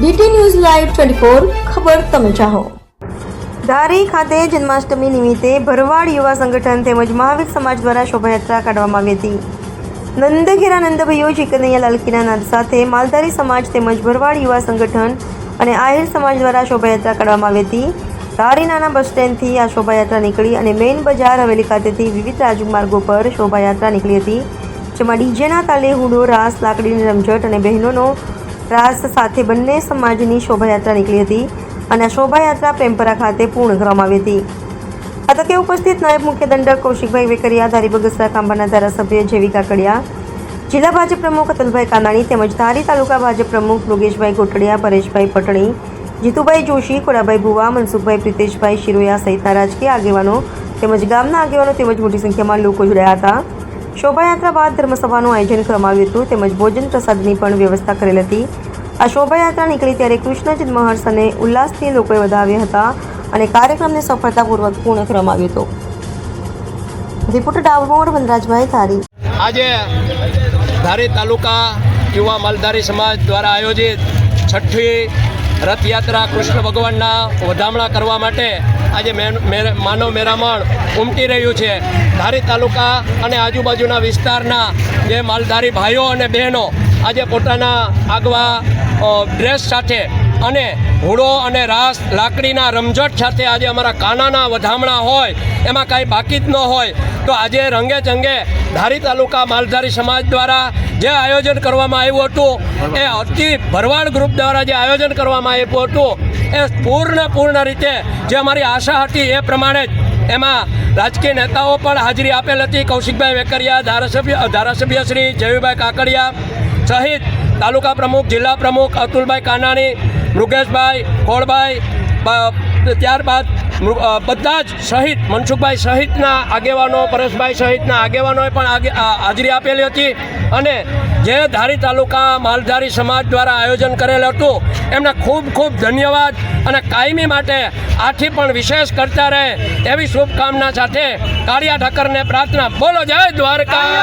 DT news live 24 ખબર તમે ચાહો। ધારી ખાતે જન્માષ્ટમી નિમિત્તે ભરવાડ યુવા સંગઠન તેમજ મહાવીર સમાજ દ્વારા શોભાયાત્રા કાઢવામાં આવી હતી। નંદઘેરા નંદભાઈઓ ચીકનૈયા લાલકીના નાદ સાથે માલધારી સમાજ તેમજ ભરવાડ યુવા સંગઠન અને આહિર સમાજ દ્વારા શોભાયાત્રા કાઢવામાં આવી હતી। ધારી નાના બસ સ્ટેન્ડથી આ શોભાયાત્રા નીકળી અને મેઇન બજાર હવેલી ખાતેથી વિવિધ રાજમાર્ગો પર શોભાયાત્રા નીકળી હતી, જેમાં ડીજેના તાલે હુડો, રાસ, લાકડીની રમઝટ અને બહેનોનો રાસ સાથે બંને સમાજની શોભાયાત્રા નીકળી હતી અને આ શોભાયાત્રા પ્રેમપરા ખાતે પૂર્ણ કરવામાં આવી હતી। આ તકે ઉપસ્થિત નાયબ મુખ્ય દંડક કૌશિકભાઈ વેકરિયા, ધારી બગસરા ખાંભાના ધારાસભ્ય જેવી કાકડિયા, જિલ્લા ભાજપ પ્રમુખ અતુલભાઈ કાનાણી તેમજ ધારી તાલુકા ભાજપ પ્રમુખ યોગેશભાઈ ગોટડિયા, પરેશભાઈ પટણી, જીતુભાઈ જોશી, કોડાભાઈ ભુવા, મનસુખભાઈ પ્રિતેશભાઈ શિરોયા સહિતના રાજકીય આગેવાનો તેમજ ગામના આગેવાનો તેમજ મોટી સંખ્યામાં લોકો જોડાયા હતા। શોભાયાત્રા બાદ ધર્મસભાનું આયોજન કરવામાં આવ્યું હતું તેમજ ભોજન પ્રસાદની પણ વ્યવસ્થા કરેલ હતી। આ શોભાયાત્રા નીકળી ત્યારે કૃષ્ણ જન્મહર્ષ અને ઉલ્લાસથી લોકોએ વધાવ્યા હતા અને કાર્યક્રમને સફળતાપૂર્વક પૂર્ણ કરવામાં આવ્યો હતો। રિપોર્ટર ડામોર વનરાજભાઈ, ધારી। આજે ધારી તાલુકા યુવા માલધારી સમાજ દ્વારા આયોજિત છઠ્ઠી રથયાત્રા કૃષ્ણ ભગવાનના વધામણા કરવા માટે આજે માનવ મેરામણ ઉમટી રહ્યું છે। ધારી તાલુકા અને આજુબાજુના વિસ્તારના જે માલધારી ભાઈઓ અને બહેનો આજે પોતાના આગવા ડ્રેસ સાથે અને હુડો અને રાસ, લાકડીના રમઝટ સાથે આજે અમારા કાનાના વધામણા હોય એમાં કાંઈ બાકી જ ન હોય તો આજે રંગે ચંગે ધારી તાલુકા માલધારી સમાજ દ્વારા જે આયોજન કરવામાં આવ્યું હતું એ અતિ ભરવાડ ગ્રુપ દ્વારા જે આયોજન કરવામાં આવ્યું હતું એ પૂર્ણ રીતે જે અમારી આશા હતી એ પ્રમાણે જ એમાં રાજકીય નેતાઓ પણ હાજરી આપેલ હતી। કૌશિકભાઈ વેકરિયા, ધારાસભ્ય શ્રી જેવીભાઈ કાકડિયા સહિત તાલુકા પ્રમુખ, જિલ્લા પ્રમુખ અતુલભાઈ કાનાણી, મૃગેશભાઈ, કોળભાઈ, ત્યારબાદ બધા જ સહિત મનસુખભાઈ સહિતના આગેવાનો, પરેશભાઈ સહિતના આગેવાનોએ પણ હાજરી આપેલી હતી અને જે ધારી તાલુકા માલધારી સમાજ દ્વારા આયોજન કરેલ હતું એમને ખૂબ ખૂબ ધન્યવાદ અને કાયમી માટે આથી પણ વિશેષ કરતા રહે એવી શુભકામના સાથે કાળિયા ઠાકરને પ્રાર્થના। બોલો જય દ્વારકા।